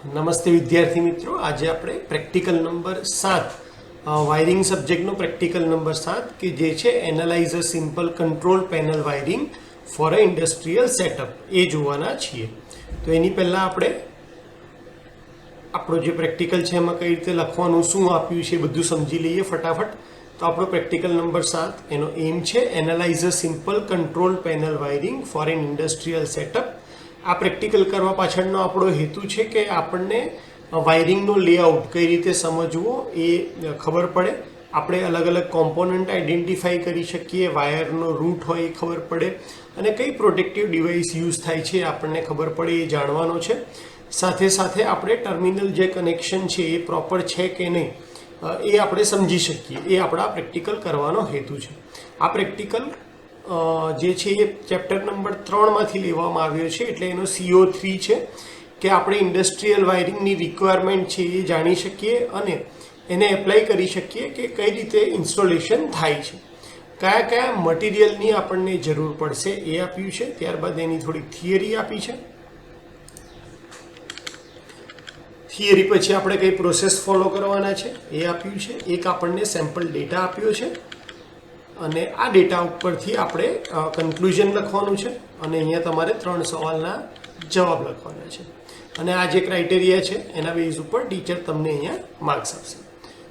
નમસ્તે વિદ્યાર્થી મિત્રો, આજે આપણે પ્રેક્ટિકલ નંબર 7 વાયરિંગ સબ્જેક્ટનો પ્રેક્ટિકલ નંબર 7 કે જે છે analyse a simple control panel wiring for a industrial setup એ જોવાના છીએ. તો એની પહેલાં આપણે આપણો જે પ્રેક્ટિકલ છે એમાં કઈ રીતે લખવાનું, શું આપ્યું છે એ બધું સમજી લઈએ ફટાફટ. તો આપણો પ્રેક્ટિકલ નંબર 7 એનો એમ છે analyse a simple control panel wiring for an industrial setup. આ પ્રેક્ટિકલ કરવા પાછળનો આપણો હેતુ છે કે આપણને વાયરિંગનો લેઆઉટ કઈ રીતે સમજવો એ ખબર પડે, આપણે અલગ અલગ કોમ્પોનન્ટ આઈડેન્ટિફાઈ કરી શકીએ, વાયરનો રૂટ હોય એ ખબર પડે અને કઈ પ્રોટેક્ટિવ ડિવાઇસ યુઝ થાય છે આપણને ખબર પડે એ જાણવાનો છે. સાથે સાથે આપણે ટર્મિનલ જે કનેક્શન છે એ પ્રોપર છે કે નહીં એ આપણે સમજી શકીએ, એ આપણા પ્રેક્ટિકલ કરવાનો હેતુ છે. આ પ્રેક્ટિકલ જે છે એ ચેપ્ટર નંબર 3માંથી લેવામાં આવ્યો છે, એટલે એનો CO3 છે કે આપણે ઇન્ડસ્ટ્રીયલ વાયરિંગની રિક્વાયરમેન્ટ છે એ જાણી શકીએ અને એને એપ્લાય કરી શકીએ કે કઈ રીતે ઇન્સ્ટોલેશન થાય છે, કયા કયા મટીરિયલની આપણને જરૂર પડશે એ આપ્યું છે. ત્યારબાદ એની થોડીક થિયરી આપી છે. થિયરી પછી આપણે કઈ પ્રોસેસ ફોલો કરવાના છે એ આપ્યું છે. એક આપણને સેમ્પલ ડેટા આપ્યો છે અને આ ડેટા ઉપરથી આપણે કન્ક્લુઝન લખવાનું છે અને અહીંયા તમારે 3 સવાલના જવાબ લખવાના છે અને આ જે ક્રાઇટેરિયા છે એના બેઝ ઉપર ટીચર તમને અહીંયા માર્ક્સ આપશે.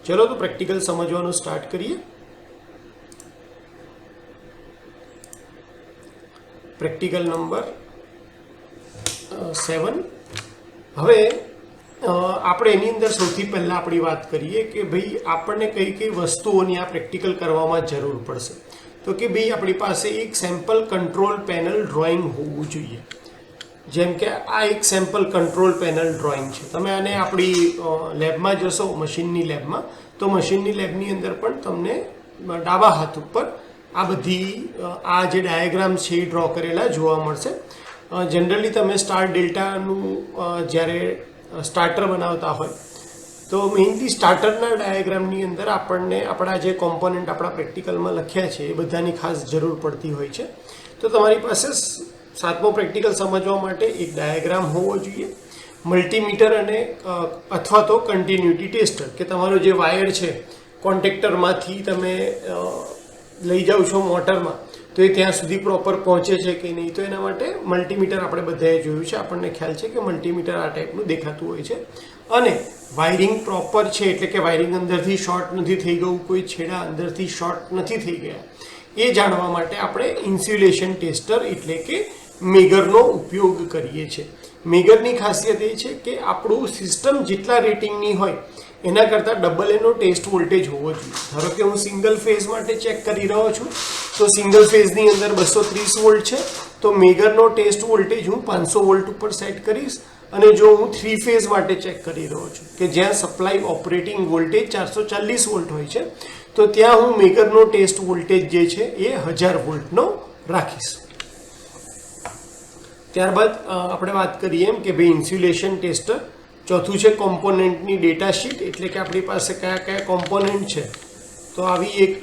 ચલો તો પ્રેક્ટિકલ સમજવાનું સ્ટાર્ટ કરીએ. Practical number 7. હવે આપણે એની અંદર સૌથી પહેલાં આપણી વાત કરીએ કે ભાઈ આપણને કઈ કઈ વસ્તુઓની આ પ્રેક્ટિકલ કરવામાં જરૂર પડશે. તો કે ભાઈ આપણી પાસે એક સેમ્પલ કંટ્રોલ પેનલ ડ્રોઈંગ હોવું જોઈએ. જેમ કે આ એક સેમ્પલ કંટ્રોલ પેનલ ડ્રોઈંગ છે. તમે આને આપણી લેબમાં જશો, મશીનની લેબમાં, તો મશીનની લેબની અંદર પણ તમને ડાબા હાથ ઉપર આ બધી આ જે ડાયાગ્રામ્સ છે એ ડ્રો કરેલા જોવા મળશે. જનરલી તમે સ્ટાર ડેલ્ટાનું જ્યારે સ્ટાર્ટર બનાવતા હોય તો મેઇનલી સ્ટાર્ટરના ડાયાગ્રામની અંદર આપણને આપણા જે કોમ્પોનન્ટ આપણા પ્રેક્ટિકલમાં લખ્યા છે એ બધાની ખાસ જરૂર પડતી હોય છે. તો તમારી પાસે 7મો પ્રેક્ટિકલ સમજવા માટે એક ડાયાગ્રામ હોવો જોઈએ, મલ્ટીમીટર અને અથવા તો કન્ટિન્યુટી ટેસ્ટર, કે તમારો જે વાયર છે કોન્ટેક્ટરમાંથી તમે લઈ જાઓ છો મોટરમાં તો એ ત્યાં સુધી પ્રોપર પહોંચે છે કે નહીં, તો એના માટે મલ્ટીમીટર આપણે બધાએ જોયું છે, આપણને ખ્યાલ છે કે મલ્ટીમીટર આ ટાઈપનું દેખાતું હોય છે. અને વાયરિંગ પ્રોપર છે એટલે કે વાયરિંગ અંદરથી શોર્ટ નથી થઈ ગયું, કોઈ છેડા અંદરથી શોર્ટ નથી થઈ ગયા, એ જાણવા માટે આપણે ઇન્સ્યુલેશન ટેસ્ટર એટલે કે મેગરનો ઉપયોગ કરીએ છીએ. મેગરની ખાસિયત એ છે કે આપણું સિસ્ટમ જેટલા રેટિંગની હોય એના કરતાં ડબલ એનો ટેસ્ટ વોલ્ટેજ હોવો જોઈએ. ધારો કે હું સિંગલ ફેઝ માટે ચેક કરી રહ્યો છું તો સિંગલ ફેઝની અંદર 230 વોલ્ટ છે, તો મેગરનો ટેસ્ટ વોલ્ટેજ હું 500 વોલ્ટ ઉપર સેટ કરીશ. અને જો હું 3 ફેઝ માટે ચેક કરી રહ્યો છું કે જ્યાં સપ્લાય ઓપરેટિંગ વોલ્ટેજ 440 વોલ્ટ હોય છે, તો ત્યાં હું મેગરનો ટેસ્ટ વોલ્ટેજ જે છે એ 1000 વોલ્ટનો રાખીશ. ત્યારબાદ આપણે વાત કરીએ એમ કે ભાઈ ઇન્સ્યુલેશન ટેસ્ટર. ચોથું છે કોમ્પોનન્ટની ડેટા શીટ, એટલે કે આપણી પાસે કયા કયા કોમ્પોનન્ટ છે. તો આવી એક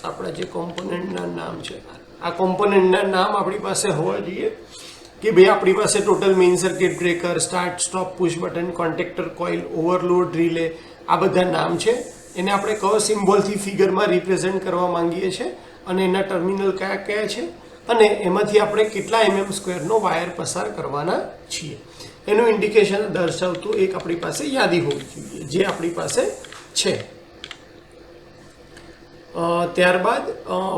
આપણા જે કોમ્પોનન્ટના નામ છે, આ કોમ્પોનન્ટના નામ આપણી પાસે હોવા જોઈએ કે ભાઈ આપણી પાસે total main circuit breaker, start stop, push button, contactor coil, overload relay, આ બધા નામ છે. એને આપણે કયો સિમ્બોલથી ફિગરમાં રિપ્રેઝેન્ટ કરવા માંગીએ છીએ અને એના ટર્મિનલ કયા કયા છે અને એમાંથી આપણે કેટલા mm² વાયર પસાર કરવાના છીએ એનું ઇન્ડિકેશન દર્શાવતું એક આપણી પાસે યાદી હોવી જોઈએ, જે આપણી પાસે છે. ત્યારબાદ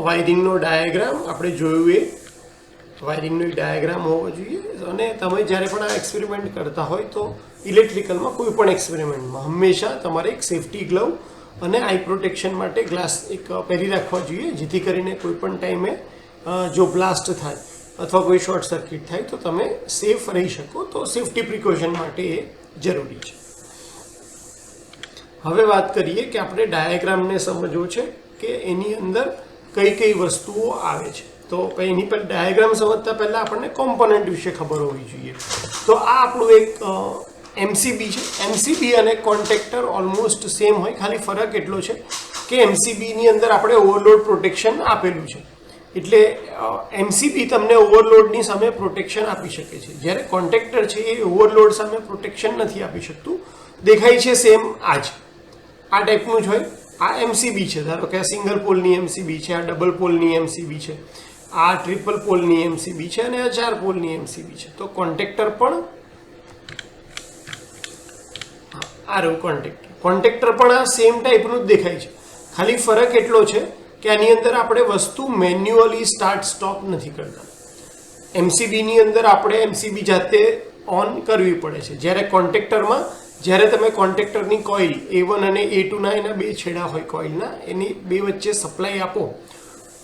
વાયરિંગનો ડાયાગ્રામ આપણે જોયું, એ વાયરિંગનો એક ડાયાગ્રામ હોવો જોઈએ. અને તમે જ્યારે પણ આ એક્સપેરિમેન્ટ કરતા હોય તો ઇલેક્ટ્રિકલમાં કોઈ પણ એક્સપેરિમેન્ટમાં હંમેશા તમારે એક સેફટી ગ્લવ અને આઈ પ્રોટેક્શન માટે ગ્લાસ એક પહેરી રાખવા જોઈએ, જેથી કરીને કોઈ પણ ટાઈમે જો બ્લાસ્ટ થાય અથવા કોઈ શોર્ટ સર્કિટ થાય તો તમે સેફ રહી શકો. તો સેફટી પ્રિકોશન માટે એ જરૂરી છે. હવે વાત કરીએ કે આપણે ડાયાગ્રામને સમજવો છે કે એની અંદર કઈ કઈ વસ્તુઓ આવે છે. તો એની પર ડાયાગ્રામ સમજતા પહેલાં આપણને કોમ્પોનન્ટ વિશે ખબર હોવી જોઈએ. તો આ આપણું એક MCB છે. MCB અને કોન્ટેક્ટર ઓલમોસ્ટ સેમ હોય, ખાલી ફરક એટલો છે કે MCBની અંદર આપણે ઓવરલોડ પ્રોટેક્શન આપેલું છે એટલે એમસીબી તમને ઓવરલોડની સામે પ્રોટેક્શન આપી શકે છે, જ્યારે કોન્ટેક્ટર છે એ ઓવરલોડ સામે પ્રોટેક્શન નથી આપી શકતું. દેખાય છે સેમ આ ટાઈપનું જ હોય. આ એમસીબી છે, ધારો કે આ સિંગલ પોલની એમસીબી છે, આ ડબલ પોલની એમસીબી છે, આ ટ્રિપલ પોલની એમસીબી છે અને આ 4 પોલની એમસીબી છે. તો કોન્ટેક્ટર પણ આ રહ્યું કોન્ટેક્ટર પણ આ સેમ ટાઈપનું જ દેખાય છે. ખાલી ફરક એટલો છે કે આની અંદર આપણે વસ્તુ મેન્યુઅલી સ્ટાર્ટ સ્ટોપ નથી કરતા. એમસીબીની અંદર આપણે એમસીબી જાતે ઓન કરવી પડે છે, જ્યારે કોન્ટેક્ટરમાં જ્યારે તમે કોન્ટેક્ટરની કોઇલ A1 અને A2ના એના 2 છેડા હોય કોઇલના, એની 2 વચ્ચે સપ્લાય આપો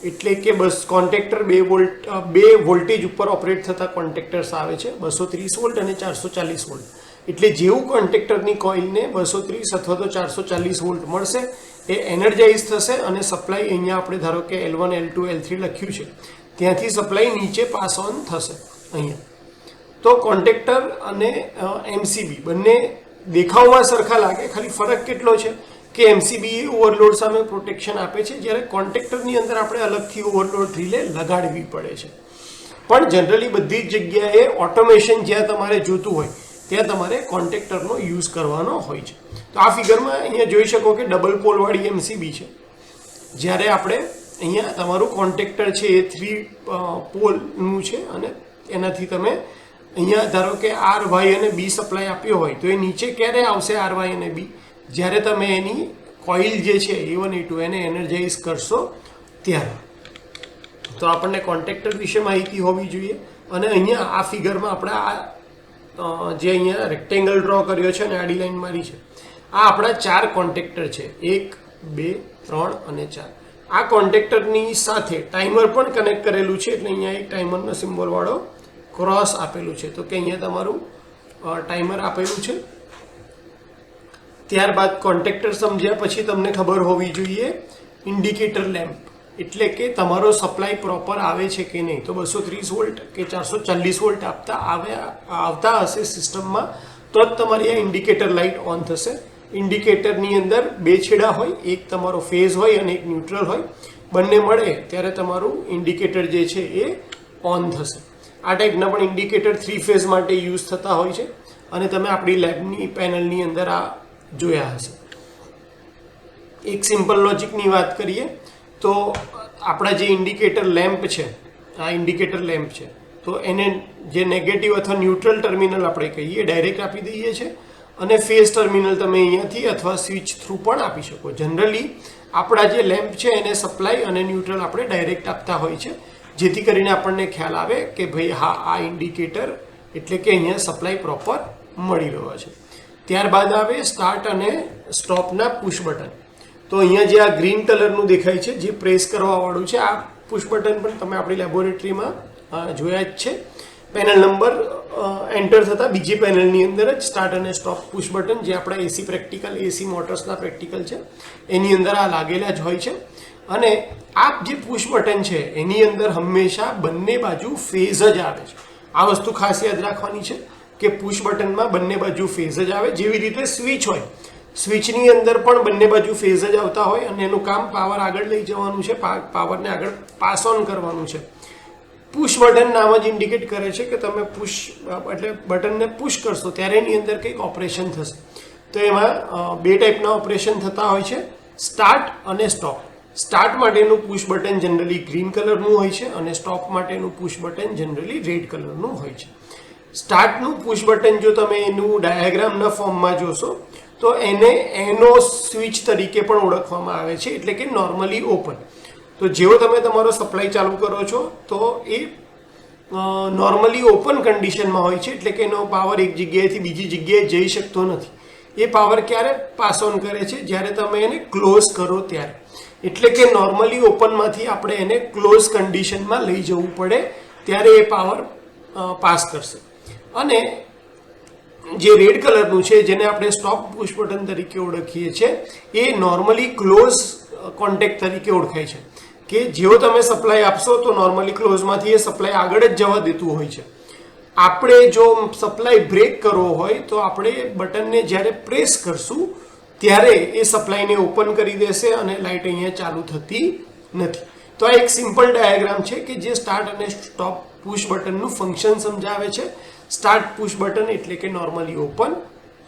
એટલે કે બસ કોન્ટેક્ટર 2 વોલ્ટેજ ઉપર ઓપરેટ થતા કોન્ટેક્ટર્સ આવે છે, 230 વોલ્ટ અને 440 વોલ્ટ. એટલે જેવું કોન્ટેક્ટરની કોઇલને 230 અથવા તો 440 વોલ્ટ મળશે એ એનર્જાઇઝ થશે અને સપ્લાય અહીંયા આપણે ધારો કે L1 L2 L3 લખ્યું છે ત્યાંથી સપ્લાય નીચે પાસ ઓન થશે અહીંયા. તો કોન્ટેક્ટર અને એમસીબી બંને દેખાવમાં સરખા લાગે, ખાલી ફરક કેટલો છે કે એમસીબી ઓવરલોડ સામે પ્રોટેક્શન આપે છે, જ્યારે કોન્ટેક્ટરની અંદર આપણે અલગથી ઓવરલોડ રિલે લગાડવી પડે છે. પણ જનરલી બધી જ જગ્યાએ ઓટોમેશન જ્યાં તમારે જોતું હોય ત્યાં તમારે કોન્ટેક્ટરનો યુઝ કરવાનો હોય છે. તો આ ફિગરમાં અહીંયા જોઈ શકો કે ડબલ પોલવાળી એમસીબી છે, જ્યારે આપણે અહીંયા તમારું કોન્ટેક્ટર છે એ 3 પોલનું છે અને એનાથી તમે અહીંયા ધારો કે આર વાય અને બી સપ્લાય આપ્યો હોય તો એ નીચે ક્યારે આવશે આર વાય અને બી? જ્યારે તમે એની કોઇલ જે છે A1 A2 એને એનર્જાઇઝ કરશો ત્યારે. તો આપણને કોન્ટેક્ટર વિશે માહિતી હોવી જોઈએ. અને અહીંયા આ ફિગરમાં આપણે આ જે અહીંયા રેક્ટેંગલ ડ્રો કર્યો છે અને આડી લાઈન મારી છે, આ આપણા 4 કોન્ટેક્ટર છે, 1 2 3 અને 4. આ કોન્ટેક્ટરની સાથે ટાઈમર પણ કનેક્ટ કરેલું છે, એટલે અહીંયા એક ટાઈમરનો સિમ્બોલ વાળો ક્રોસ આપેલું છે, તો કે અહીંયા તમારું ટાઈમર આપેલું છે. ત્યારબાદ કોન્ટેક્ટર સમજ્યા પછી તમને ખબર હોવી જોઈએ ઇન્ડિકેટર લેમ્પ, એટલે કે તમારો સપ્લાય પ્રોપર આવે છે કે નહીં. તો 230 વોલ્ટ કે 440 વોલ્ટ આવતા હશે સિસ્ટમમાં તો જ તમારી આ ઇન્ડિકેટર લાઇટ ઓન થશે. ઇન્ડિકેટરની અંદર 2 છેડા હોય, એક તમારો ફેઝ હોય અને એક ન્યુટ્રલ હોય, બંને મળે ત્યારે તમારું ઇન્ડિકેટર જે છે એ ઓન થશે. આ ટાઈપના પણ ઇન્ડિકેટર 3 ફેઝ માટે યુઝ થતા હોય છે અને તમે આપણી લેબની પેનલની અંદર આ જોયા હશે. એક સિમ્પલ લોજિકની વાત કરીએ તો આપણા જે ઇન્ડિકેટર લેમ્પ છે, આ ઇન્ડિકેટર લેમ્પ છે, તો એને જે નેગેટિવ અથવા ન્યુટ્રલ ટર્મિનલ આપણે કહીએ ડાયરેક્ટ આપી દઈએ છીએ અને ફેઝ ટર્મિનલ તમે અહીંયાથી અથવા સ્વિચ થ્રુ પણ આપી શકો. જનરલી આપણા જે લેમ્પ છે એને સપ્લાય અને ન્યુટ્રલ આપણે ડાયરેક્ટ આપતા હોય છે, જેથી કરીને આપણને ખ્યાલ આવે કે ભાઈ હા આ ઇન્ડિકેટર એટલે કે અહીંયા સપ્લાય પ્રોપર મળી રહ્યો છે. ત્યારબાદ આવે સ્ટાર્ટ અને સ્ટોપના પુશ બટન. તો અહીંયા જે આ ગ્રીન કલરનું દેખાય છે જે પ્રેસ કરવાવાળું છે, આ પુશ બટન પણ તમે આપણી લેબોરેટરીમાં જોયા જ છે. પેનલ નંબર એન્ટર થતાં બીજી પેનલની અંદર જ સ્ટાર્ટ અને સ્ટોપ પુશ બટન, જે આપણા એસી પ્રેક્ટિકલ એસી મોટર્સના પ્રેક્ટિકલ છે એની અંદર આ લાગેલા જ હોય છે. અને આ જે પુશ બટન છે એની અંદર હંમેશા બંને બાજુ ફેઝ જ આવે છે. આ વસ્તુ ખાસ યાદ રાખવાની છે કે પુશ બટનમાં બંને બાજુ ફેઝ જ આવે. જેવી રીતે સ્વિચ હોય, સ્વિચની અંદર પણ બંને બાજુ ફેઝ જ આવતા હોય અને એનું કામ પાવર આગળ લઈ જવાનું છે, પાવરને આગળ પાસ ઓન કરવાનું છે. પુશ બટન નામ જ ઇન્ડિકેટ કરે છે કે તમે પુશ એટલે બટનને પુશ કરશો ત્યારે એની અંદર કંઈક ઓપરેશન થશે. તો એમાં 2 ટાઈપના ઓપરેશન થતા હોય છે, સ્ટાર્ટ અને સ્ટોપ. સ્ટાર્ટ માટેનું પુશ બટન જનરલી ગ્રીન કલરનું હોય છે અને સ્ટોપ માટેનું પુશ બટન જનરલી રેડ કલરનું હોય છે. સ્ટાર્ટનું પુશ બટન જો તમે એનું ડાયાગ્રામના ફોર્મમાં જોશો તો એને એનો સ્વિચ તરીકે પણ ઓળખવામાં આવે છે, એટલે કે નોર્મલી ઓપન. તો જેવો તમે તમારો સપ્લાય ચાલુ કરો છો તો એ નોર્મલી ઓપન કન્ડિશનમાં હોય છે, એટલે કે એનો પાવર એક જગ્યાએથી બીજી જગ્યાએ જઈ શકતો નથી. એ પાવર ક્યારે પાસ ઓન કરે છે? જ્યારે તમે એને ક્લોઝ કરો ત્યારે. એટલે કે નોર્મલી ઓપનમાંથી આપણે એને ક્લોઝ કન્ડિશનમાં લઈ જવું પડે ત્યારે એ પાવર પાસ કરશે. અને જે રેડ કલરનું છે જેને આપણે સ્ટોપ પુશ બટન તરીકે ઓળખીએ છીએ એ નોર્મલી ક્લોઝ કોન્ટેક્ટ તરીકે ઓળખાય છે, કે જેવો તમે સપ્લાય આપશો તો નોર્મલી ક્લોઝમાંથી એ સપ્લાય આગળ જ જવા દેતું હોય છે. આપણે જો સપ્લાય બ્રેક કરવો હોય તો આપણે બટનને જ્યારે પ્રેસ કરશું ત્યારે એ સપ્લાયને ઓપન કરી દેશે અને લાઇટ અહીંયા ચાલુ થતી નથી. તો આ એક સિમ્પલ ડાયાગ્રામ છે કે જે સ્ટાર્ટ અને સ્ટોપ પુશ બટનનું ફંક્શન સમજાવે છે. સ્ટાર્ટ પુશ બટન એટલે કે normally open,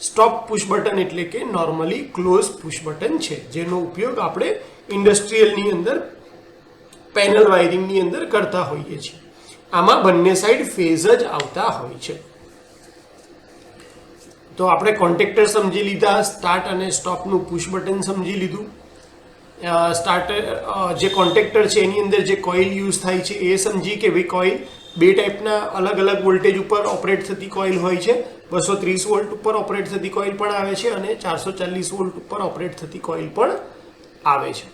stop push button એટલે કે નોર્મલી ક્લોઝ પુશ બટન છે, જેનો ઉપયોગ આપણે ઇન્ડસ્ટ્રીયલની અંદર પેનલ વાયરિંગની અંદર કરતા હોઈએ છીએ. આમાં બંને સાઈડ ફેઝ જ આવતા હોય છે. તો આપણે કોન્ટેક્ટર સમજી લીધા, સ્ટાર્ટ અને સ્ટોપનું પુશ બટન સમજી લીધું. સ્ટાર્ટર જે કોન્ટેક્ટર છે એની અંદર જે કોઇલ યુઝ થાય છે એ સમજી કે ભાઈ કોઇલ બે ટાઈપના અલગ અલગ વોલ્ટેજ ઉપર ઓપરેટ થતી કોઇલ હોય છે. 230 વોલ્ટ ઉપર ઓપરેટ થતી કોઇલ પણ આવે છે અને 440 વોલ્ટ ઉપર ઓપરેટ થતી કોઇલ પણ આવે છે.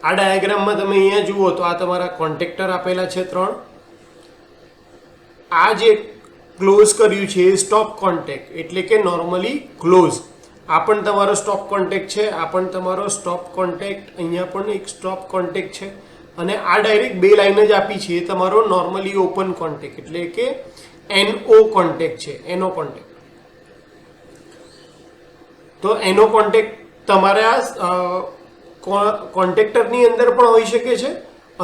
આ ડાયાગ્રામમાં તમે અહીંયા જુઓ તો આ તમારા કોન્ટેક્ટર આપેલા છે 3. આ જે ક્લોઝ કર્યું છે એ સ્ટોપ કોન્ટેક્ટ એટલે કે નોર્મલી ક્લોઝ. આ પણ તમારો સ્ટોપ કોન્ટેક્ટ છે, આ પણ તમારો સ્ટોપ કોન્ટેક્ટ, અહીંયા પણ એક સ્ટોપ કોન્ટેક્ટ છે અને આ ડાયરેક્ટ બે લાઈન જ આપી છે એ તમારો નોર્મલી ઓપન કોન્ટેક્ટ એટલે કે NO કોન્ટેક્ટ છે. NO કોન્ટેક્ટ તો NO કોન્ટેક્ટ તમારા કોન્ટેક્ટરની અંદર પણ હોઈ શકે છે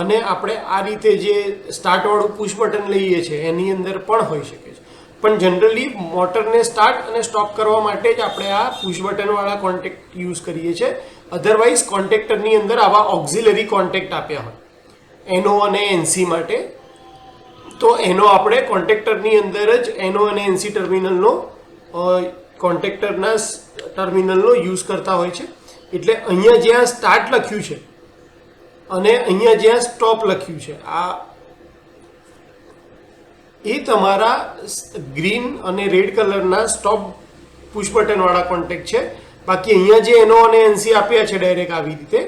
અને આપણે આ રીતે જે સ્ટાર્ટવાળું પુશ બટન લઈએ છીએ એની અંદર પણ હોઈ શકે છે. પણ જનરલી મોટરને સ્ટાર્ટ અને સ્ટોપ કરવા માટે જ આપણે આ પુશ બટનવાળા કોન્ટેક્ટ યુઝ કરીએ છીએ. અધરવાઇઝ કોન્ટેક્ટરની અંદર આવા ઓક્ઝિલરી કોન્ટેક્ટ આપ્યા હોય NO અને NC માટે, તો એનો આપણે કોન્ટેક્ટરની અંદર જ NO અને NC ટર્મિનલનો કોન્ટેક્ટરના ટર્મિનલનો યુઝ કરતા હોય છે. એટલે અહીંયા જ્યાં સ્ટાર્ટ લખ્યું છે અને અહીંયા જ્યાં સ્ટોપ લખ્યું છે આ એ તમારા ગ્રીન અને રેડ કલરના સ્ટોપ પુશ બટનવાળા કોન્ટેક્ટ છે. બાકી અહીંયા જે NO અને NC આપ્યા છે ડાયરેક્ટ આવી રીતે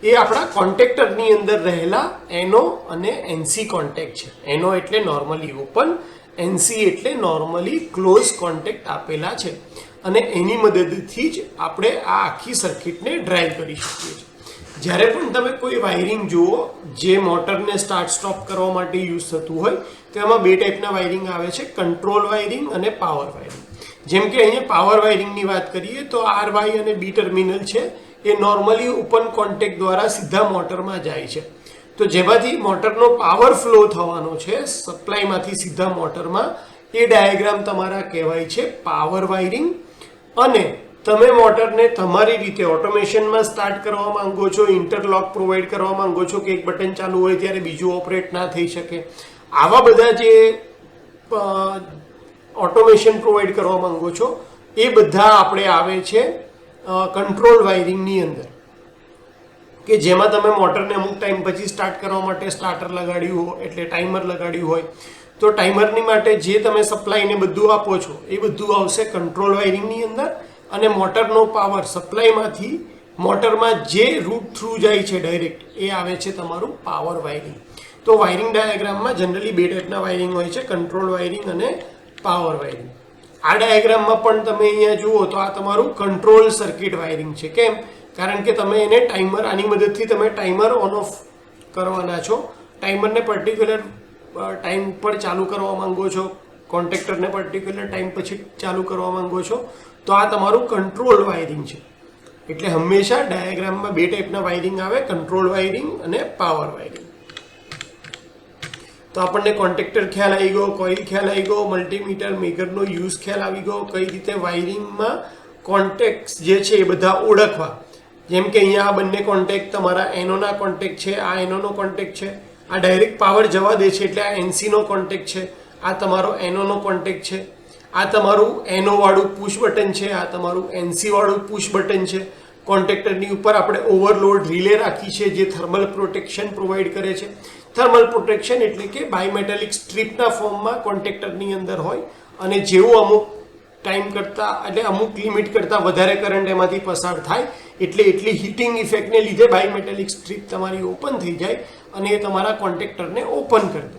એ આપણા કોન્ટેક્ટરની અંદર રહેલા NO અને NC કોન્ટેક્ટ છે. NO એટલે નોર્મલી ઓપન, NC એટલે નોર્મલી ક્લોઝ કોન્ટેક્ટ આપેલા છે અને એની મદદથી જ આપણે આ આખી સર્કિટને ડ્રાઈવ કરી શકીએ છીએ. જ્યારે પણ તમે કોઈ વાયરિંગ જુઓ જે મોટરને સ્ટાર્ટ સ્ટોપ કરવા માટે યુઝ થતું હોય તો એમાં બે ટાઈપના વાયરિંગ આવે છે, કંટ્રોલ વાયરિંગ અને પાવર વાયરિંગ. જેમ કે અહીંયા પાવર વાયરિંગની વાત કરીએ તો RY અને B ટર્મિનલ છે એ નોર્મલી ઓપન કોન્ટેક્ટ દ્વારા સીધા મોટરમાં જાય છે. તો જેમાંથી મોટરનો પાવર ફ્લો થવાનો છે સપ્લાયમાંથી સીધા મોટરમાં, એ ડાયાગ્રામ તમારા કહેવાય છે પાવર વાયરિંગ. અને તમે મોટરને તમારી રીતે ઓટોમેશનમાં સ્ટાર્ટ કરવા માંગો છો, ઇન્ટરલોક પ્રોવાઈડ કરવા માંગો છો કે એક બટન ચાલુ હોય ત્યારે બીજું ઓપરેટ ના થઈ શકે, આવા બધા જે ઓટોમેશન પ્રોવાઈડ કરવા માંગો છો એ બધા આપણે આવે છે કંટ્રોલ વાયરિંગની અંદર, કે જેમાં તમે મોટરને અમુક ટાઈમ પછી સ્ટાર્ટ કરવા માટે સ્ટાર્ટર લગાડ્યું હોય એટલે ટાઈમર લગાડ્યું હોય તો ટાઈમરની માટે જે તમે સપ્લાયને બધું આપો છો એ બધું આવશે કંટ્રોલ વાયરિંગની અંદર. અને મોટરનો પાવર સપ્લાયમાંથી મોટરમાં જે રૂટ થ્રુ જાય છે ડાયરેક્ટ એ આવે છે તમારું પાવર વાયરિંગ. તો વાયરિંગ ડાયાગ્રામમાં જનરલી બે ટાઈપના વાયરિંગ હોય છે, કંટ્રોલ વાયરિંગ અને પાવર વાયરિંગ. આ ડાયાગ્રામમાં પણ તમે અહીંયા જુઓ તો આ તમારું કંટ્રોલ સર્કિટ વાયરિંગ છે. કેમ? કારણ કે તમે એને ટાઈમર, આની મદદથી તમે ટાઈમર ઓન ઓફ કરવાના છો. ટાઈમરને પર્ટિક્યુલર ટાઈમ પર ચાલુ કરવા માંગો છો, કોન્ટેક્ટરને પર્ટિક્યુલર ટાઈમ પછી ચાલુ કરવા માંગો છો, તો આ તમારું કંટ્રોલ વાયરિંગ છે. એટલે હંમેશા ડાયાગ્રામમાં બે ટાઈપના વાયરિંગ આવે, કંટ્રોલ વાયરિંગ અને પાવર વાયરિંગ. તો આપણને કોન્ટેક્ટર ખ્યાલ આવી ગયો, કોઇલ ખ્યાલ આવી ગયો, મલ્ટીમીટર મેગરનો યુઝ ખ્યાલ આવી ગયો, કઈ રીતે વાયરિંગમાં કોન્ટેક્ટ જે છે એ બધા ઓળખવા. જેમ કે અહીંયા આ બંને કોન્ટેક્ટ તમારા NOના કોન્ટેક્ટ છે, આ NOનો કોન્ટેક્ટ છે, આ ડાયરેક્ટ પાવર જવા દે છે એટલે આ NCનો કોન્ટેક્ટ છે, આ તમારો NOનો કોન્ટેક્ટ છે, આ તમારું NO વાળું પુશ બટન છે, આ તમારું NC વાળું પુશ બટન છે. કોન્ટેક્ટરની ઉપર આપણે ઓવરલોડ રિલે રાખી છે જે થર્મલ પ્રોટેક્શન પ્રોવાઈડ કરે છે. થર્મલ પ્રોટેક્શન એટલે કે બાયમેટાલિક સ્ટ્રીપના ફોર્મમાં કોન્ટેક્ટરની અંદર હોય અને જેવું અમુક ટાઈમ કરતાં એટલે અમુક લિમિટ કરતાં વધારે કરંટ એમાંથી પસાર થાય એટલે એટલી હીટિંગ ઇફેક્ટને લીધે બાયમેટાલિક સ્ટ્રીપ તમારી ઓપન થઈ જાય અને એ તમારા કોન્ટેક્ટરને ઓપન કરી દે.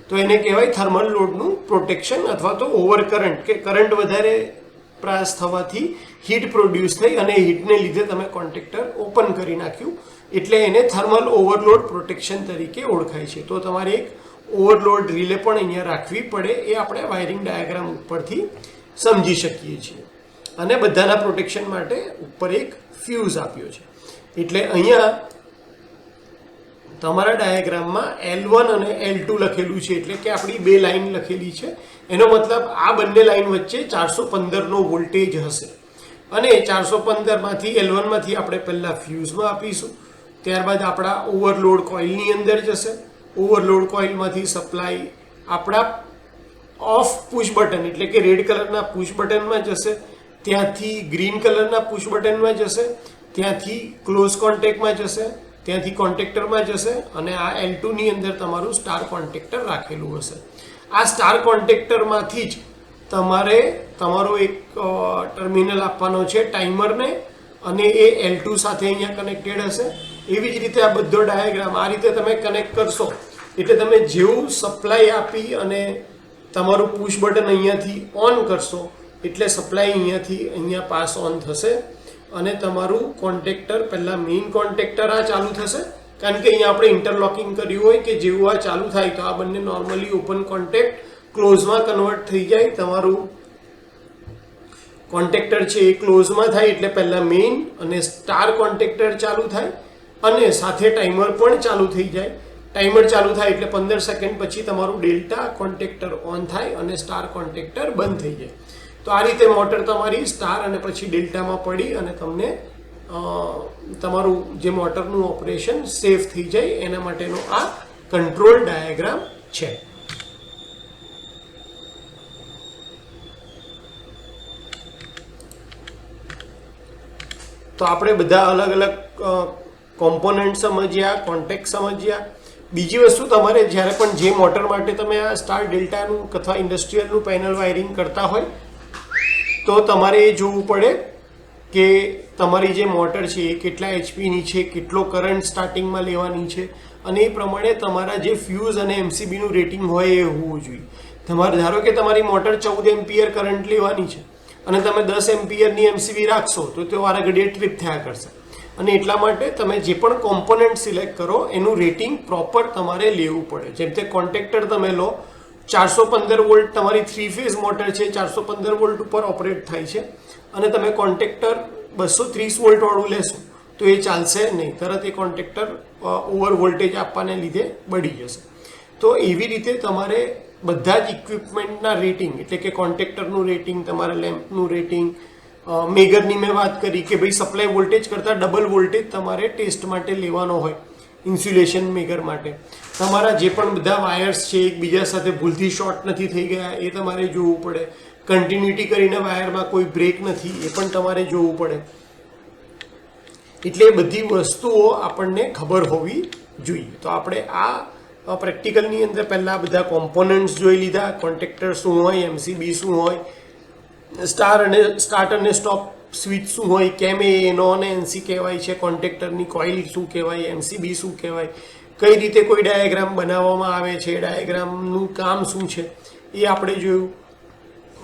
તો એને કહેવાય થર્મલ લોડનું પ્રોટેક્શન અથવા તો ઓવર કરંટ, કે કરંટ વધારે પાસ થવાથી હીટ પ્રોડ્યુસ થઈ અને હીટને લીધે તમે કોન્ટેક્ટર ઓપન કરી નાખ્યું એટલે એને થર્મલ ઓવરલોડ પ્રોટેક્શન તરીકે ઓળખાય છે. તો તમારે એક ઓવરલોડ રિલે પણ અહીંયા રાખવી પડે, એ આપણે વાયરિંગ ડાયાગ્રામ ઉપરથી સમજી શકીએ છીએ. અને બધાના પ્રોટેક્શન માટે ઉપર એક ફ્યુઝ આપ્યો છે. એટલે અહીંયા તમારા ડાયાગ્રામમાં L1 અને L2 લખેલું છે, એટલે કે આપણી બે લાઈન લખેલી છે. એનો મતલબ આ બંને લાઈન વચ્ચે 415નો વોલ્ટેજ હશે અને 415 માંથી L1 માંથી આપણે પહેલા ફ્યુઝમાં આપીશું, ત્યારબાદ આપણા ઓવરલોડ કોઇલની અંદર જશે. ઓવરલોડ કોઇલમાંથી સપ્લાય આપણા ઓફ પુશ બટન એટલે કે રેડ કલરના પુશ બટનમાં જશે, ત્યાંથી ગ્રીન કલરના પુશ બટનમાં જશે, ત્યાંથી ક્લોઝ કોન્ટેક્ટમાં જશે, ત્યાંથી કોન્ટેક્ટરમાં જશે અને આ L2 ની અંદર તમારું સ્ટાર કોન્ટેક્ટર રાખેલું હશે. આ સ્ટાર કોન્ટેક્ટરમાંથી જ તમારે તમારો એક ટર્મિનલ આપવાનો છે ટાઈમરને અને એ L2 સાથે અહીંયા કનેક્ટેડ હશે. એવી જ રીતે આ બધો ડાયાગ્રામ આ રીતે તમે કનેક્ટ કરશો એટલે તમે જેવું સપ્લાય આપી અને તમારું પુશ બટન અહીંયાથી ઓન કરશો એટલે સપ્લાય અહીંયાથી અહીંયા પાસ ઓન થશે અને તમારું કોન્ટેક્ટર પહેલાં મેઇન કોન્ટેક્ટર આ ચાલુ થશે, કારણ કે અહીંયા આપણે ઇન્ટરલોકિંગ કર્યું હોય કે જેવું આ ચાલુ થાય તો આ બંને નોર્મલી ઓપન કોન્ટેક્ટ ક્લોઝમાં કન્વર્ટ થઈ જાય. તમારું કોન્ટેક્ટર છે એ ક્લોઝમાં થાય એટલે પહેલાં મેઇન અને સ્ટાર કોન્ટેક્ટર ચાલુ થાય અને સાથે ટાઈમર પણ ચાલુ થઈ જાય. ટાઈમર ચાલુ થાય એટલે 15 સેકન્ડ પછી તમારું ડેલ્ટા કોન્ટેક્ટર ઓન થાય અને સ્ટાર કોન્ટેક્ટર બંધ થઈ જાય. તો આ રીતે મોટર તમારી સ્ટાર અને પછી ડેલ્ટામાં પડી અને તમને તમારું જે મોટરનું ઓપરેશન સેફ થઈ જાય એના માટેનો આ કંટ્રોલ ડાયાગ્રામ છે. તો આપણે બધા અલગ અલગ કોમ્પોનન્ટ સમજ્યા, કોન્ટેક્ટ સમજ્યા. બીજી વસ્તુ, તમારે જ્યારે પણ જે મોટર માટે તમે આ સ્ટાર ડેલ્ટાનું અથવા ઇન્ડસ્ટ્રીયલનું પેનલ વાયરિંગ કરતા હોય તો તમારે એ જોવું પડે કે તમારી જે મોટર છે એ કેટલા એચપીની છે, કેટલો કરંટ સ્ટાર્ટિંગમાં લેવાની છે અને એ પ્રમાણે તમારા જે ફ્યુઝ અને એમસીબીનું રેટિંગ હોય એ હોવું જોઈએ. તમારે ધારો કે તમારી મોટર 14 એમ્પિયર કરંટ લેવાની છે અને તમે 10 એમ્પિયરની એમસીબી રાખશો તો તે વારા ઘડીએ ટ્રીપ થયા કરશે અને એટલા માટે તમે જે પણ કોમ્પોનન્ટ સિલેક્ટ કરો એનું રેટિંગ પ્રોપર તમારે લેવું પડે. જેમ કે કોન્ટેક્ટર તમે લો, 415 વોલ્ટ તમારી 3 ફેઝ મોટર છે, 415 વોલ્ટ ઉપર ઓપરેટ થાય છે અને તમે કોન્ટેક્ટર 230 વોલ્ટ વાળું લેશો તો એ ચાલશે નહીં, તરત એ કોન્ટેક્ટર ઓવર વોલ્ટેજ આપવાને લીધે બળી જશે. તો એવી રીતે તમારે બધા જ ઇક્વિપમેન્ટના રેટિંગ એટલે કે કોન્ટેક્ટરનું રેટિંગ, તમારા લેમ્પનું રેટિંગ, મેગરની મેં વાત કરી કે ભાઈ સપ્લાય વોલ્ટેજ કરતાં ડબલ વોલ્ટેજ તમારે ટેસ્ટ માટે લેવાનો હોય ઇન્સ્યુલેશન મેગર માટે. તમારા જે પણ બધા વાયર્સ છે એકબીજા સાથે ભૂલથી શોર્ટ નથી થઈ ગયા એ તમારે જોવું પડે. કન્ટિન્યુટી કરીને વાયરમાં કોઈ બ્રેક નથી એ પણ તમારે જોવું પડે. એટલે એ બધી વસ્તુઓ આપણને ખબર હોવી જોઈએ. તો આપણે આ પ્રેક્ટિકલની અંદર પહેલાં બધા કોમ્પોનન્ટ્સ જોઈ લીધા, કોન્ટેક્ટર શું હોય, એમસીબી શું હોય, સ્ટાર્ટ અને સ્ટોપ સ્વિચ શું હોય, કેમ એ નોન એનસી કહેવાય છે, કોન્ટેક્ટરની કોઇલ શું કહેવાય, એમસીબી શું કહેવાય, કઈ રીતે કોઈ ડાયાગ્રામ બનાવવામાં આવે છે, ડાયાગ્રામનું કામ શું છે એ આપણે જોયું.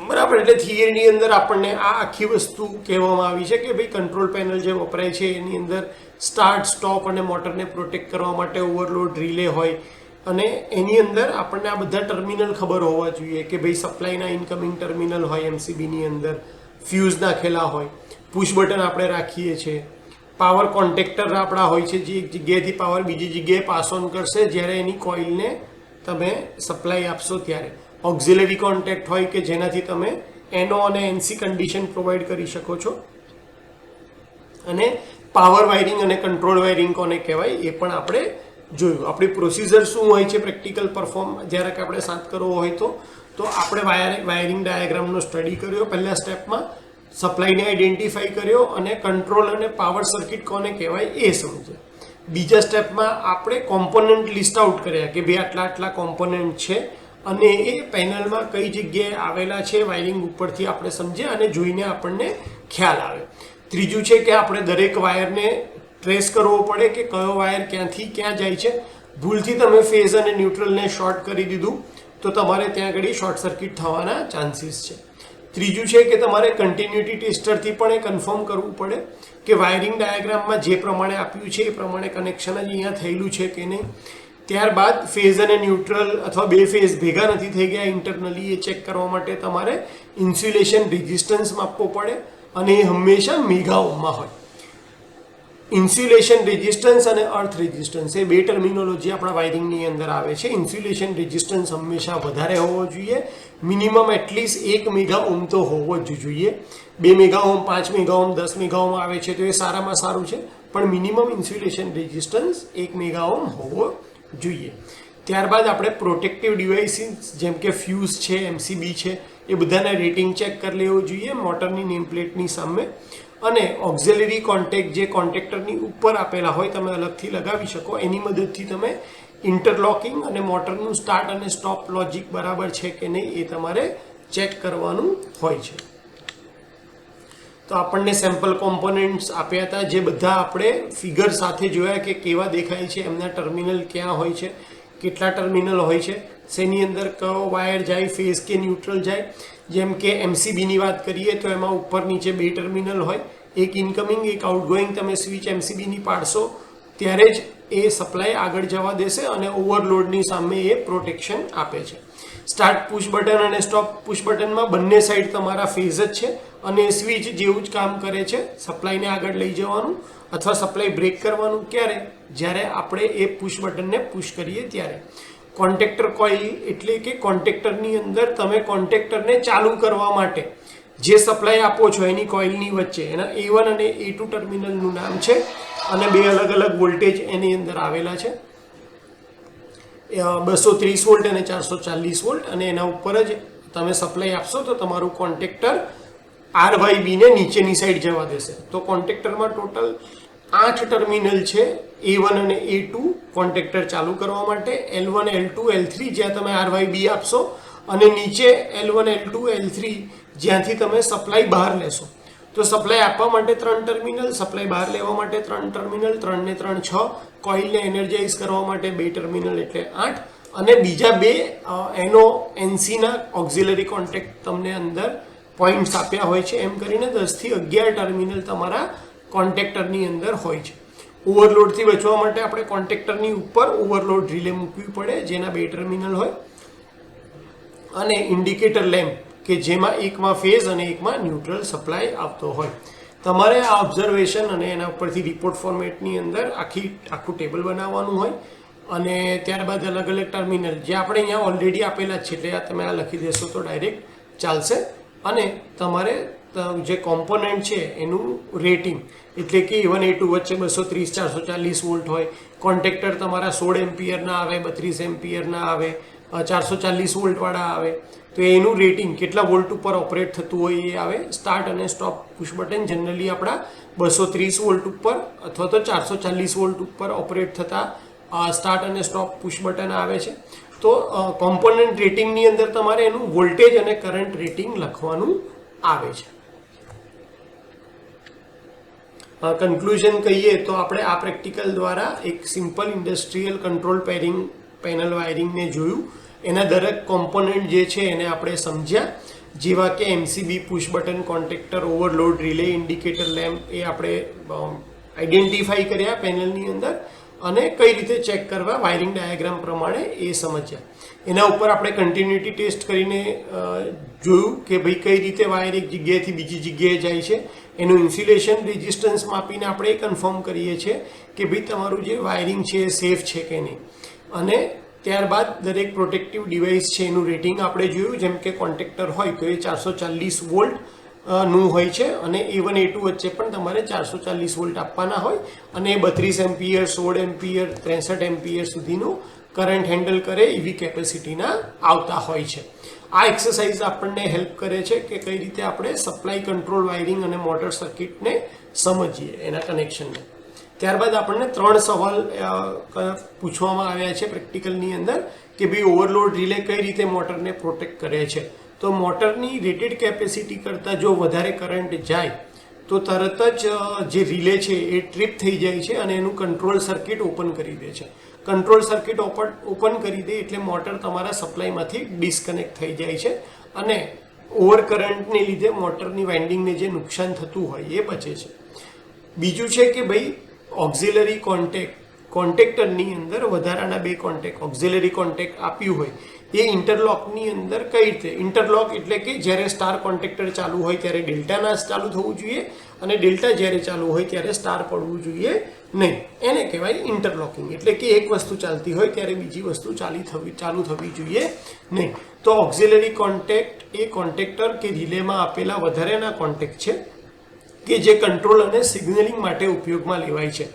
બરાબર. એટલે થિયરીની અંદર આપણને આ આખી વસ્તુ કહેવામાં આવી છે કે ભાઈ કંટ્રોલ પેનલ જે વપરાય છે એની અંદર સ્ટાર્ટ, સ્ટોપ અને મોટરને પ્રોટેક્ટ કરવા માટે ઓવરલોડ રિલે હોય અને એની અંદર આપણને આ બધા ટર્મિનલ ખબર હોવા જોઈએ કે ભાઈ સપ્લાયના ઇનકમિંગ ટર્મિનલ હોય એમસીબીની અંદર, ફ્યુઝ નાખેલા હોય, પુશ બટન આપણે રાખીએ છીએ, પાવર કોન્ટેક્ટર આપણા હોય છે જે એક જગ્યાએથી પાવર બીજી જગ્યાએ પાસ ઓન કરશે જ્યારે એની કોઇલને તમે સપ્લાય આપશો ત્યારે, ઓક્ઝિલરી કોન્ટેક્ટ હોય કે જેનાથી તમે એનો અને એનસી કન્ડિશન પ્રોવાઈડ કરી શકો છો અને પાવર વાયરિંગ અને કંટ્રોલ વાયરિંગ કોને કહેવાય એ પણ આપણે જોયું. આપણી પ્રોસિજર શું હોય છે પ્રેક્ટિકલ પરફોર્મ જ્યારે કે આપણે સાથ કરવો હોય તો આપણે વાયરિંગ ડાયાગ્રામનો સ્ટડી કર્યો પહેલા સ્ટેપમાં, સપ્લાયને આઈડેન્ટિફાઈ કર્યો અને કંટ્રોલ અને પાવર સર્કિટ કોને કહેવાય એ સમજ્યા. બીજા સ્ટેપમાં આપણે કોમ્પોનન્ટ લિસ્ટ આઉટ કર્યા કે ભાઈ આટલા આટલા કોમ્પોનન્ટ છે અને એ પેનલમાં કઈ જગ્યાએ આવેલા છે વાયરિંગ ઉપરથી આપણે સમજ્યા અને જોઈને આપણને ખ્યાલ આવે. ત્રીજું છે કે આપણે દરેક વાયરને ટ્રેસ કરવો પડે કે કયો વાયર ક્યાંથી ક્યાં જાય છે. ભૂલથી તમે ફેઝ અને ન્યુટ્રલને શોર્ટ કરી દીધું તો તમારે ત્યાં આગળ શોર્ટ સર્કિટ થવાના ચાન્સીસ છે. ત્રીજું છે કે તમારે કન્ટિન્યુટી ટેસ્ટરથી પણ એ કન્ફર્મ કરવું પડે કે વાયરિંગ ડાયાગ્રામમાં જે પ્રમાણે આપ્યું છે એ પ્રમાણે કનેક્શન જ અહીંયા થયેલું છે કે નહીં. ત્યારબાદ ફેઝ અને ન્યુટ્રલ અથવા બે ફેઝ ભેગા નથી થઈ ગયા ઇન્ટરનલી એ ચેક કરવા માટે તમારે ઇન્સ્યુલેશન રેઝિસ્ટન્સ માપવો પડે અને એ હંમેશા મેગા ઓહ્મમાં હોય. ઇન્સ્યુલેશન રેઝિસ્ટન્સ અને અર્થ રેઝિસ્ટન્સ એ બે ટર્મિનોલોજી આપણા વાયરિંગની અંદર આવે છે. ઇન્સ્યુલેશન રેઝિસ્ટન્સ હંમેશા વધારે હોવો જોઈએ, મિનિમમ એટલીસ્ટ 1 મેગા ઓહ્મ તો હોવો જ જોઈએ. 2 mega ohm, 5 mega ohm, 10 mega ohm આવે છે તો એ સારામાં સારું છે, પણ minimum insulation resistance 1 mega ohm હોવો જોઈએ. ત્યારબાદ આપણે પ્રોટેક્ટિવ ડિવાઇસીસ જેમ કે ફ્યુઝ છે, એમસીબી છે, એ બધાના રેટિંગ ચેક કરી લેવું જોઈએ મોટરની નેમ પ્લેટની સામે. અને ઓક્ઝિલરી કોન્ટેક્ટ જે કોન્ટેક્ટરની ઉપર આપેલા હોય તમે અલગથી લગાવી શકો, એની મદદથી તમે ઇન્ટરલોકિંગ અને મોટરનું સ્ટાર્ટ અને સ્ટોપ લોજિક બરાબર છે કે નહીં એ તમારે ચેક કરવાનું હોય છે. તો આપણને સેમ્પલ કોમ્પોનન્ટ્સ આપ્યા હતા જે બધા આપણે ફિગર સાથે જોયા કે કેવા દેખાય છે, એમના ટર્મિનલ ક્યાં હોય છે, કેટલા ટર્મિનલ હોય છે, શેની અંદર કયો વાયર જાય, ફેઝ કે ન્યુટ્રલ જાય. જેમ કે એમસીબીની વાત કરીએ તો એમાં ઉપર નીચે 2 ટર્મિનલ હોય, એક ઇનકમિંગ એક આઉટગોઈંગ. તમે સ્વિચ એમસીબીની પાડશો ત્યારે જ એ સપ્લાય આગળ જવા દેશે અને ઓવરલોડની સામે એ પ્રોટેક્શન આપે છે. સ્ટાર્ટ પુશ બટન અને સ્ટોપ પુશ બટનમાં બંને સાઈડ તમારા ફેઝ જ છે અને સ્વિચ જેવું જ કામ કરે છે, સપ્લાયને આગળ લઈ જવાનું અથવા સપ્લાય બ્રેક કરવાનું. ક્યારે? જ્યારે આપણે એ પુશ બટનને પુશ કરીએ ત્યારે. કોન્ટેક્ટર કોઇલ એટલે કે કોન્ટેક્ટરની અંદર તમે કોન્ટેક્ટરને ચાલુ કરવા માટે જે સપ્લાય આપો છો એની કોઇલની વચ્ચે એના A1 અને A2 ટર્મિનલનું નામ છે અને 2 અલગ અલગ વોલ્ટેજ એની અંદર આવેલા છે, 230 વોલ્ટ અને 440 વોલ્ટ. અને એના ઉપર જ તમે સપ્લાય આપશો તો તમારું કોન્ટેક્ટર RYB ને નીચેની સાઈડ જવા દેશે. તો કોન્ટેક્ટરમાં ટોટલ 8 ટર્મિનલ છે, A1 અને A2 કોન્ટેક્ટર ચાલુ કરવા માટે, L1, L2, L3 જ્યાં તમે RYB આપશો અને નીચે L1, L2, L3 જ્યાંથી તમે સપ્લાય બહાર લેશો. તો સપ્લાય આપવા માટે 3 ટર્મિનલ, સપ્લાય બહાર લેવા માટે 3 ટર્મિનલ, 3 ને 3 6, કોઇલને એનર્જાઇઝ કરવા માટે 2 ટર્મિનલ એટલે 8, અને બીજા 2 એનો NCના ઓક્ઝિલરી કોન્ટેક્ટ તમને અંદર પોઈન્ટ્સ આપ્યા હોય છે. એમ કરીને 10 થી 11 ટર્મિનલ તમારા કોન્ટેક્ટરની અંદર હોય છે. ઓવરલોડથી બચવા માટે આપણે કોન્ટેક્ટરની ઉપર ઓવરલોડ રિલે મૂકવી પડે જેના 2 ટર્મિનલ હોય, અને ઇન્ડિકેટર લેમ્પ કે જેમાં એકમાં ફેઝ અને એકમાં ન્યુટ્રલ સપ્લાય આવતો હોય. તમારે આ ઓબ્ઝર્વેશન અને એના ઉપરથી રિપોર્ટ ફોર્મેટની અંદર આખું ટેબલ બનાવવાનું હોય અને ત્યારબાદ અલગ અલગ ટર્મિનલ જે આપણે અહીંયા ઓલરેડી આપેલા છે એટલે તમે આ લખી દેશો તો ડાયરેક્ટ ચાલશે. અને તમારે જે કોમ્પોનન્ટ છે એનું રેટિંગ એટલે કે A1 A2 વચ્ચે 230 440 વોલ્ટ હોય, કોન્ટેક્ટર તમારા 16 એમ્પિયરના આવે, 32 એમ્પિયરના આવે, 440 વોલ્ટવાળા આવે, તો એનું રેટિંગ કેટલા વોલ્ટ ઉપર ઓપરેટ થતું હોય એ આવે. સ્ટાર્ટ અને સ્ટોપ પુશ બટન જનરલી આપણા 230 વોલ્ટ ઉપર અથવા તો 440 વોલ્ટ ઉપર ઓપરેટ થતા સ્ટાર્ટ અને સ્ટોપ પુશ બટન આવે છે. તો કોમ્પોનન્ટ રેટિંગની અંદર તમારે એનું વોલ્ટેજ અને કરંટ રેટિંગ લખવાનું આવે છે. કન્ક્લુઝન કહીએ તો આપણે આ પ્રેક્ટિકલ દ્વારા એક સિમ્પલ ઇન્ડસ્ટ્રીયલ કંટ્રોલ પેનલ વાયરિંગને જોયું. એના દરેક કોમ્પોનન્ટ જે છે એને આપણે સમજ્યા, જેવા કે MCB, push button contactor, overload relay, indicator lamp એ આપણે આઈડેન્ટિફાઈ કર્યા પેનલની અંદર અને કઈ રીતે ચેક કરવા વાયરિંગ ડાયાગ્રામ પ્રમાણે એ સમજ્યા. એના ઉપર આપણે કન્ટિન્યુટી ટેસ્ટ કરીને જોયું કે ભાઈ કઈ રીતે વાયર એક જગ્યાએથી બીજી જગ્યાએ જાય છે. એનું ઇન્સ્યુલેશન રેઝિસ્ટન્સ માપીને આપણે એ કન્ફર્મ કરીએ છીએ કે ભાઈ તમારું જે વાયરિંગ છે એ સેફ છે કે નહીં. અને ત્યારબાદ દરેક પ્રોટેક્ટિવ ડિવાઇસ છે એનું રેટિંગ આપણે જોયું, જેમ કે કોન્ટેક્ટર હોય તો એ 440 વોલ્ટ નું હોય છે અને A1 A2 વચ્ચે પણ તમારે 440 વોલ્ટ આપવાના હોય અને 32 એમ્પિયર, 16 એમ્પિયર, 63 એમ્પિયર સુધીનું કરંટ હેન્ડલ કરે એવી કેપેસિટીના આવતા હોય છે. આ એક્સરસાઇઝ આપણને હેલ્પ કરે છે કે કઈ રીતે આપણે સપ્લાય કંટ્રોલ વાયરિંગ અને મોટર સર્કિટને સમજીએ એના કનેક્શનને. ત્યારબાદ આપણને 3 સવાલ પૂછવામાં આવ્યા છે પ્રેક્ટિકલની અંદર કે ભાઈ ઓવરલોડ રિલે કઈ રીતે મોટરને પ્રોટેક્ટ કરે છે. તો મોટરની રેટેડ કેપેસિટી કરતાં જો વધારે કરંટ જાય તો તરત જ જે રિલે છે એ ટ્રીપ થઈ જાય છે અને એનું કંટ્રોલ સર્કિટ ઓપન કરી દે છે. કંટ્રોલ સર્કિટ ઓપન કરી દે એટલે મોટર તમારા સપ્લાયમાંથી ડિસ્કનેક્ટ થઈ જાય છે અને ઓવર કરંટને લીધે મોટરની વાઇન્ડિંગને જે નુકસાન થતું હોય એ બચે છે. બીજું છે કે ભાઈ ઓક્ઝિલરી કોન્ટેક્ટરની અંદર વધારાના 2 કોન્ટેક્ટ ઓક્ઝિલરી કોન્ટેક્ટ આપ્યું હોય એ ઇન્ટરલોકની અંદર કઈ રીતે, ઇન્ટરલોક એટલે કે જ્યારે સ્ટાર કોન્ટેક્ટર ચાલુ હોય ત્યારે ડેલ્ટાના ચાલુ થવું જોઈએ અને ડેલ્ટા જ્યારે ચાલુ હોય ત્યારે સ્ટાર પડવું જોઈએ નહીં. એને કહેવાય ઇન્ટરલોકિંગ. એટલે કે એક વસ્તુ ચાલતી હોય ત્યારે બીજી વસ્તુ ચાલુ થવી જોઈએ નહીં. તો ઓક્ઝિલરી કોન્ટેક્ટ એ કોન્ટેક્ટર કે રિલેમાં આપેલા વધારેના કોન્ટેક્ટ છે કે જે કંટ્રોલ અને સિગ્નલિંગ માટે ઉપયોગમાં લેવાય છે.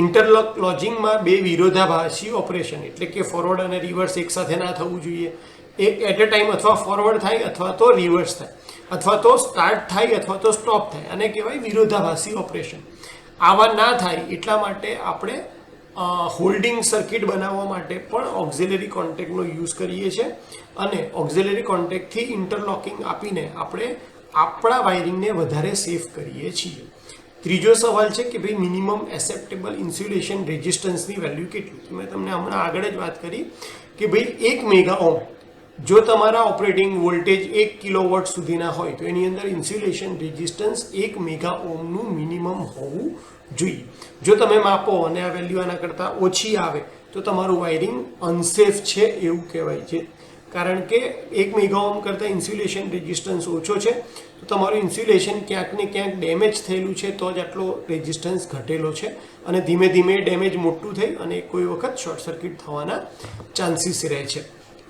ઇન્ટરલોકિંગમાં બે વિરોધાભાસી ઓપરેશન એટલે કે ફોરવર્ડ અને રિવર્સ એકસાથે ના થવું જોઈએ. એક એટ અ ટાઈમ અથવા ફોરવર્ડ થાય અથવા તો રિવર્સ થાય, અથવા તો સ્ટાર્ટ થાય અથવા તો સ્ટોપ થાય. આને કહેવાય વિરોધાભાસી ઓપરેશન. આવા ના થાય એટલા માટે આપણે હોલ્ડિંગ સર્કિટ બનાવવા માટે પણ ઓક્ઝિલરી કોન્ટેક્ટનો યુઝ કરીએ છીએ અને ઓક્ઝિલરી કોન્ટેક્ટથી ઇન્ટરલોકિંગ આપીને આપણે આપણા વાયરિંગને વધારે સેફ કરીએ છીએ. ત્રીજો સવાલ છે કે ભાઈ મિનિમમ એસેપ્ટેબલ ઇન્સ્યુલેશન રેઝિસ્ટન્સની વેલ્યુ કેટલી? મેં તમને હમણાં આગળ જ વાત કરી કે ભાઈ 1 મેગા ઓહ્મ જો તમારા ઓપરેટિંગ વોલ્ટેજ 1 કિલોવોટ સુધીના હોય તો એની અંદર ઇન્સ્યુલેશન રેઝિસ્ટન્સ 1 મેગા ઓહ્મનું મિનિમમ હોવું જોઈએ. જો તમે માપો અને આ વેલ્યુ આના કરતાં ઓછી આવે તો તમારું વાયરિંગ અનસેફ છે એવું કહેવાય છે. કારણ કે 1 મેગા ઓહ્મ કરતાં ઇન્સ્યુલેશન રેઝિસ્ટન્સ ઓછો છે તો તમારું ઇન્સ્યુલેશન ક્યાંક ને ક્યાંક ડેમેજ થયેલું છે તો જ આટલો રેઝિસ્ટન્સ ઘટેલો છે અને ધીમે ધીમે ડેમેજ મોટું થઈ અને કોઈ વખત શોર્ટ સર્કિટ થવાના ચાન્સીસ રહે છે.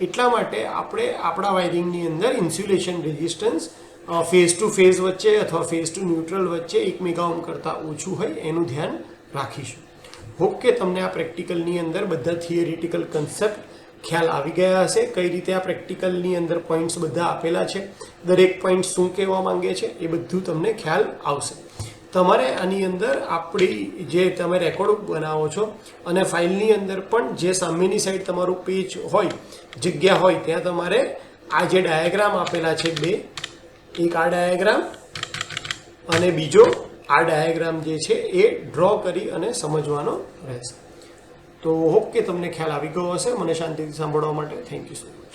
એટલા માટે આપણે આપણા વાયરિંગની અંદર insulation resistance phase to phase વચ્ચે અથવા ફેઝ ટુ ન્યુટ્રલ વચ્ચે 1 મેગા ઓહ્મ કરતાં ઓછું હોય એનું ધ્યાન રાખીશું. હોપ કે તમને આ પ્રેક્ટિકલની અંદર બધા થિયરિટિકલ કન્સેપ્ટ ખ્યાલ આવી ગયા હશે. કઈ રીતે આ પ્રેક્ટિકલની અંદર પોઈન્ટ્સ બધા આપેલા છે, દરેક પોઈન્ટ શું કહેવા માંગે છે એ બધું તમને ખ્યાલ આવશે. તમારે આની અંદર આપણી જે તમે રેકોર્ડ બનાવો છો અને ફાઇલની અંદર પણ જે સામેની સાઈડ તમારું પેજ હોય, જગ્યા હોય, ત્યાં તમારે આ જે ડાયાગ્રામ આપેલા છે બે, એક આ ડાયાગ્રામ અને બીજો આ ડાયાગ્રામ જે છે એ ડ્રો કરી અને સમજવાનો રહેશે. તો હોપ કે તમને ખ્યાલ આવી ગયો હશે. મને શાંતિથી સાંભળવા માટે થેન્ક યુ સો મચ.